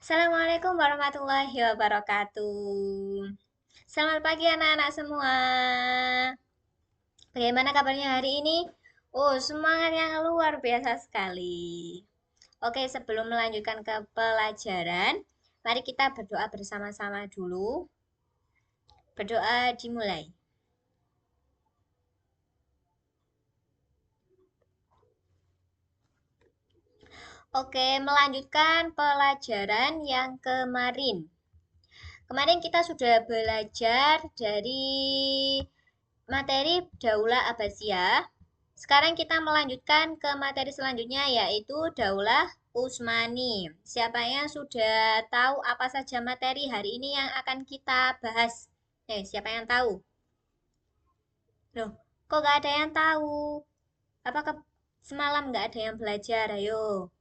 Assalamualaikum warahmatullahi wabarakatuh. Selamat pagi anak-anak semua. Bagaimana kabarnya hari ini? Oh, semangat yang luar biasa sekali. Oke, sebelum melanjutkan ke pelajaran, mari kita berdoa bersama-sama dulu. Berdoa dimulai. Oke, melanjutkan pelajaran yang kemarin. Kemarin kita sudah belajar dari materi Daulah Abbasiyah. Sekarang kita melanjutkan ke materi selanjutnya yaitu Daulah Utsmani. Siapa yang sudah tahu apa saja materi hari ini yang akan kita bahas? Siapa yang tahu? Loh, kok gak ada yang tahu? Apakah semalam gak ada yang belajar? Ayo.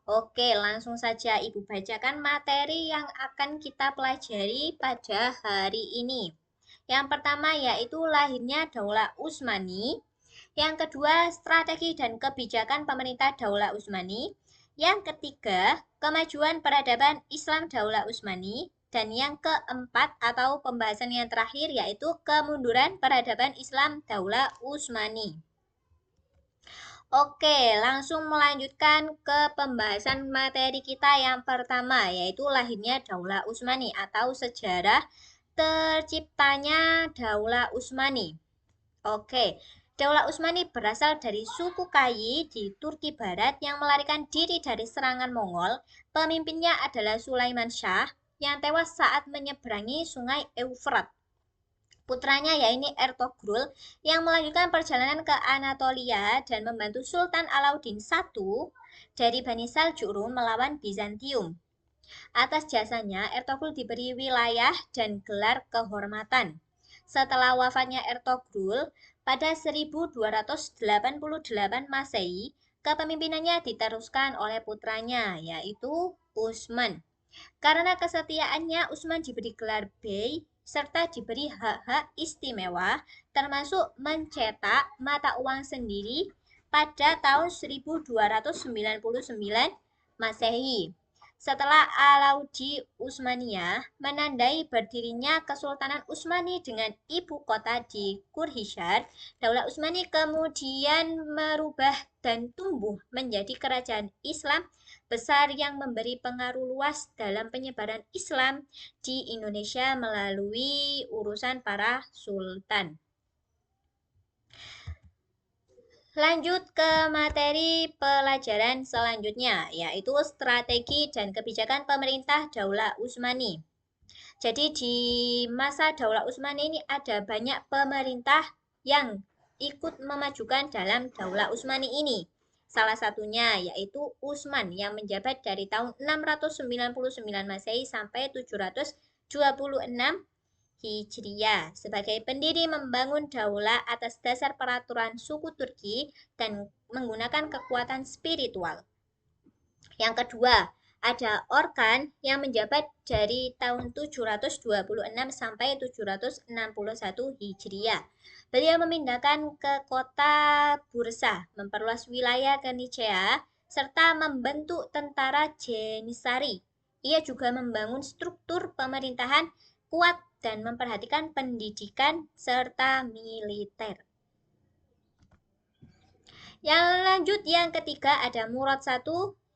Oke, langsung saja Ibu bacakan materi yang akan kita pelajari pada hari ini. Yang pertama yaitu lahirnya Daulah Utsmani. Yang kedua, strategi dan kebijakan pemerintah Daulah Utsmani. Yang ketiga, kemajuan peradaban Islam Daulah Utsmani. Dan yang keempat atau pembahasan yang terakhir yaitu kemunduran peradaban Islam Daulah Utsmani. Oke, langsung melanjutkan ke pembahasan materi kita yang pertama, yaitu lahirnya Daulah Utsmani atau sejarah terciptanya Daulah Utsmani. Oke, Daulah Utsmani berasal dari suku Kayi di Turki Barat yang melarikan diri dari serangan Mongol. Pemimpinnya adalah Sulaiman Shah yang tewas saat menyeberangi Sungai Eufrat. Putranya yaitu Ertugrul yang melanjutkan perjalanan ke Anatolia dan membantu Sultan Alauddin I dari Bani Saljurum melawan Bizantium. Atas jasanya, Ertugrul diberi wilayah dan gelar kehormatan. Setelah wafatnya Ertugrul pada 1288 Masehi, kepemimpinannya diteruskan oleh putranya, yaitu Utsman. Karena kesetiaannya, Utsman diberi gelar Bey serta diberi hak-hak istimewa, termasuk mencetak mata uang sendiri pada tahun 1299 Masehi. Setelah Alauddin Utsmaniyah menandai berdirinya Kesultanan Utsmani dengan ibu kota di Kurhishar, Daulah Utsmani kemudian merubah dan tumbuh menjadi kerajaan Islam besar yang memberi pengaruh luas dalam penyebaran Islam di Indonesia melalui urusan para sultan. Lanjut ke materi pelajaran selanjutnya, yaitu strategi dan kebijakan pemerintah Daulah Utsmani. Jadi di masa Daulah Utsmani ini ada banyak pemerintah yang ikut memajukan dalam Daulah Utsmani ini. Salah satunya yaitu Utsman yang menjabat dari tahun 699 Masehi sampai 726 Hijriah sebagai pendiri membangun daulah atas dasar peraturan suku Turki dan menggunakan kekuatan spiritual. Yang kedua, ada Orkan yang menjabat dari tahun 726 sampai 761 Hijriah. Beliau memindahkan ke kota Bursa, memperluas wilayah Kenicea, serta membentuk tentara Jenisari. Ia juga membangun struktur pemerintahan kuat dan memperhatikan pendidikan serta militer. Yang lanjut yang ketiga ada Murad I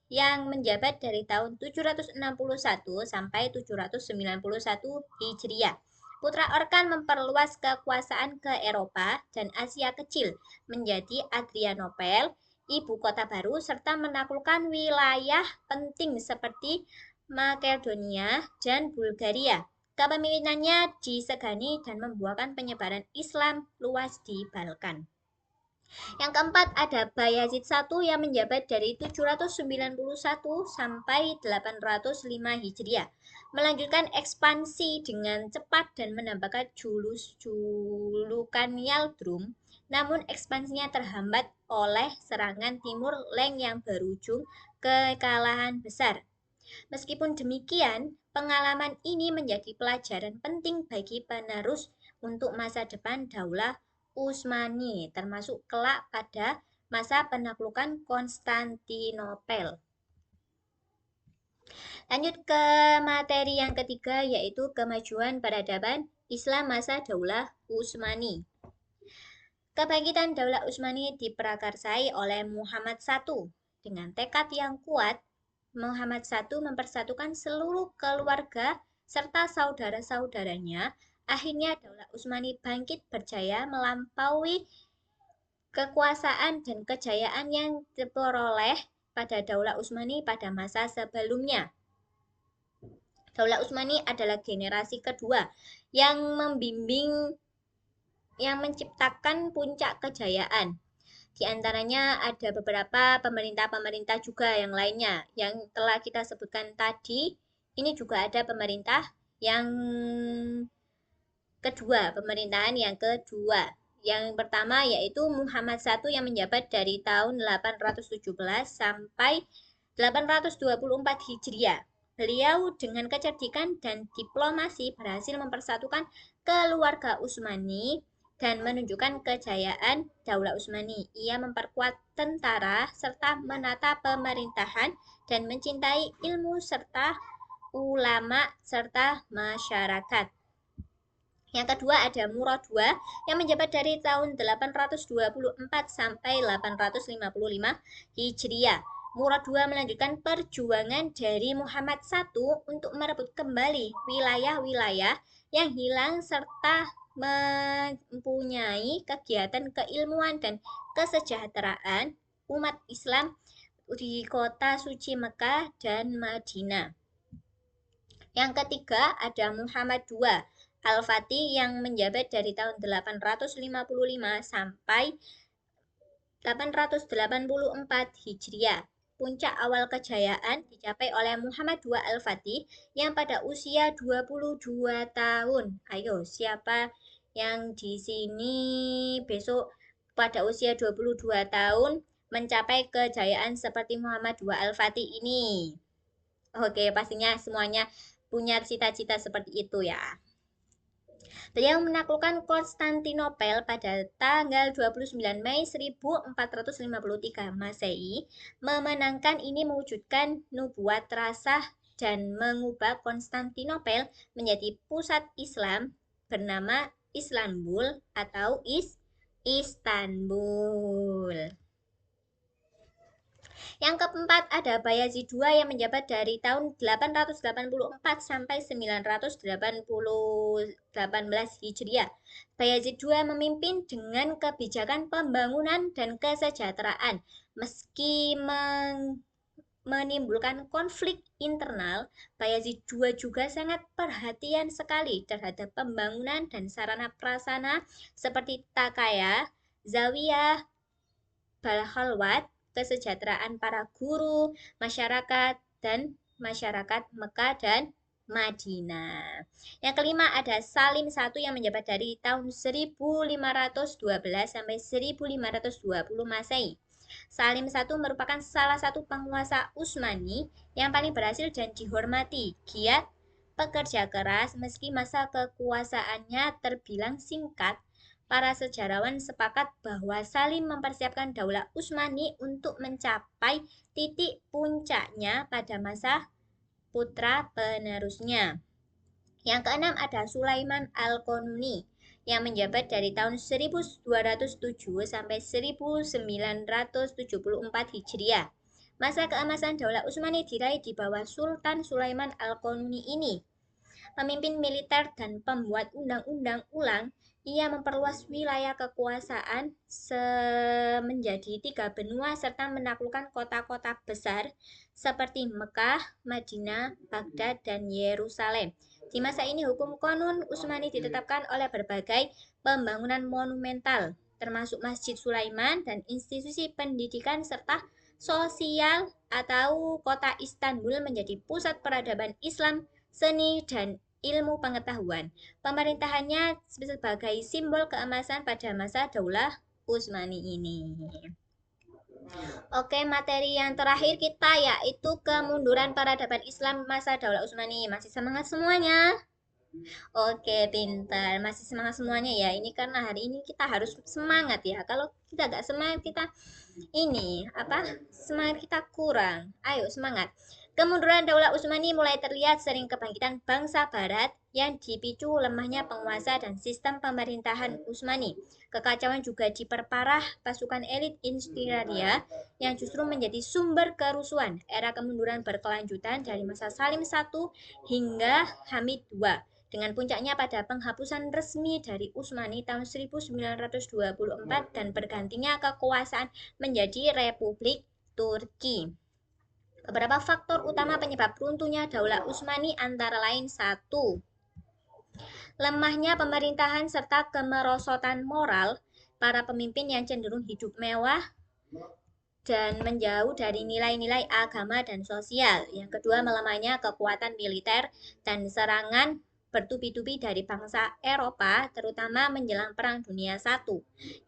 yang menjabat dari tahun 761 sampai 791 Hijriah. Putra Orkan memperluas kekuasaan ke Eropa dan Asia Kecil menjadi Adrianopel, ibu kota baru, serta menaklukkan wilayah penting seperti Makedonia dan Bulgaria. Kepemimpinannya disegani dan membuahkan penyebaran Islam luas di Balkan. Yang keempat ada Bayazid I yang menjabat dari 791 sampai 805 Hijriah. Melanjutkan ekspansi dengan cepat dan menambahkan julukan Yaldrum. Namun ekspansinya terhambat oleh serangan Timur Leng yang berujung kekalahan besar. Meskipun demikian, pengalaman ini menjadi pelajaran penting bagi penerus untuk masa depan Daulah Utsmani, termasuk kelak pada masa penaklukan Konstantinopel. Lanjut ke materi yang ketiga, yaitu kemajuan peradaban Islam masa Daulah Utsmani. Kebangkitan Daulah Utsmani diprakarsai oleh Muhammad I. Dengan tekad yang kuat, Muhammad I mempersatukan seluruh keluarga serta saudara-saudaranya. Akhirnya Daulah Utsmani bangkit berjaya melampaui kekuasaan dan kejayaan yang diperoleh pada Daulah Utsmani pada masa sebelumnya. Daulah Utsmani adalah generasi kedua yang membimbing yang menciptakan puncak kejayaan. Di antaranya ada beberapa pemerintah-pemerintah juga yang lainnya yang telah kita sebutkan tadi. Ini juga ada pemerintah yang kedua, pemerintahan yang kedua. Yang pertama yaitu Muhammad I yang menjabat dari tahun 817 sampai 824 Hijriah. Beliau dengan kecerdikan dan diplomasi berhasil mempersatukan keluarga Utsmani dan menunjukkan kejayaan Daulah Utsmani. Ia memperkuat tentara serta menata pemerintahan dan mencintai ilmu serta ulama serta masyarakat. Yang kedua ada Murad II yang menjabat dari tahun 824 sampai 855 Hijriah. Murad II melanjutkan perjuangan dari Muhammad I untuk merebut kembali wilayah-wilayah yang hilang serta mempunyai kegiatan keilmuan dan kesejahteraan umat Islam di kota suci Mekah dan Madinah. Yang ketiga ada Muhammad II Al-Fatih yang menjabat dari tahun 855 sampai 884 Hijriah. Puncak awal kejayaan dicapai oleh Muhammad II Al-Fatih yang pada usia 22 tahun. Ayo, siapa yang di sini besok pada usia 22 tahun mencapai kejayaan seperti Muhammad II Al-Fatih ini? Oke, pastinya semuanya punya cita-cita seperti itu ya. Beliau menaklukkan Konstantinopel pada tanggal 29 Mei 1453 Masehi. Memenangkan ini mewujudkan nubuat rasah dan mengubah Konstantinopel menjadi pusat Islam bernama Istanbul atau Istanbul. Yang keempat ada Bayazid II yang menjabat dari tahun 884 sampai 918 Hijriah. Bayazid II memimpin dengan kebijakan pembangunan dan kesejahteraan. Meski menimbulkan konflik internal, Bayazid II juga sangat perhatian sekali terhadap pembangunan dan sarana prasarana seperti takaya, zawiyah, balhalwat, kesejahteraan para guru, masyarakat, dan masyarakat Mekah dan Madinah. Yang kelima ada Salim I yang menjabat dari tahun 1512 sampai 1520 Masehi. Salim I merupakan salah satu penguasa Utsmani yang paling berhasil dan dihormati. Giat, pekerja keras, meski masa kekuasaannya terbilang singkat, para sejarawan sepakat bahwa Salim mempersiapkan Daulah Utsmani untuk mencapai titik puncaknya pada masa putra penerusnya. Yang keenam ada Sulaiman Al-Qanuni yang menjabat dari tahun 1207 sampai 1974 Hijriah. Masa keemasan Daulah Utsmani diraih di bawah Sultan Sulaiman Al-Qanuni ini. Pemimpin militer dan pembuat undang-undang ulang, ia memperluas wilayah kekuasaan menjadi 3 benua serta menaklukkan kota-kota besar seperti Mekah, Madinah, Baghdad, dan Yerusalem. Di masa ini hukum konun Utsmani ditetapkan oleh berbagai pembangunan monumental, termasuk Masjid Sulaiman dan institusi pendidikan serta sosial atau kota Istanbul menjadi pusat peradaban Islam, seni, dan ilmu pengetahuan. Pemerintahannya sebagai simbol keemasan pada masa Daulah Utsmani ini. Oke, materi yang terakhir kita yaitu kemunduran peradaban Islam masa Daulah Utsmani. Masih semangat semuanya? Oke, pintar. Masih semangat semuanya ya. Ini karena hari ini kita harus semangat ya. Kalau kita gak semangat, kita ini apa? Semangat kita kurang. Ayo semangat. Kemunduran Daulah Utsmani mulai terlihat sering kebangkitan bangsa Barat yang dipicu lemahnya penguasa dan sistem pemerintahan Utsmani. Kekacauan juga diperparah pasukan elit Instiraria yang justru menjadi sumber kerusuhan. Era kemunduran berkelanjutan dari masa Salim I hingga Hamid II, dengan puncaknya pada penghapusan resmi dari Utsmani tahun 1924 dan bergantinya kekuasaan menjadi Republik Turki. Beberapa faktor utama penyebab runtuhnya Daulah Utsmani antara lain: 1. Lemahnya pemerintahan serta kemerosotan moral para pemimpin yang cenderung hidup mewah dan menjauh dari nilai-nilai agama dan sosial. Yang kedua, melemahnya kekuatan militer dan serangan bertubi-tubi dari bangsa Eropa, terutama menjelang Perang Dunia I.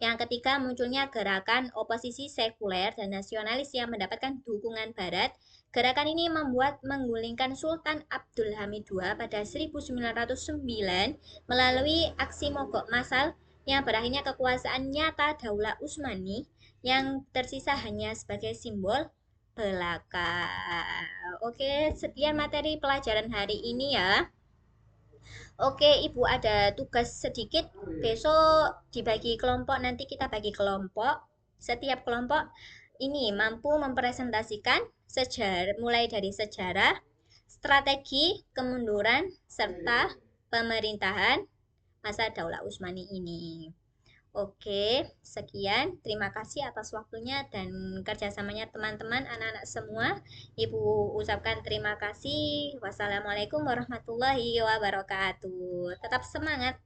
Yang ketiga, munculnya gerakan oposisi sekuler dan nasionalis yang mendapatkan dukungan Barat. Gerakan ini membuat menggulingkan Sultan Abdul Hamid II pada 1909 melalui aksi mogok massal yang berakhirnya kekuasaan nyata Daulah Utsmani yang tersisa hanya sebagai simbol belaka. Oke, sekian materi pelajaran hari ini ya. Oke, Ibu ada tugas sedikit. Besok dibagi kelompok, nanti kita bagi kelompok. Setiap kelompok ini mampu mempresentasikan mulai dari sejarah, strategi kemunduran, serta pemerintahan masa Daulah Utsmani ini. Oke, sekian. Terima kasih atas waktunya dan kerjasamanya teman-teman, anak-anak semua. Ibu ucapkan terima kasih. Wassalamualaikum warahmatullahi wabarakatuh. Tetap semangat.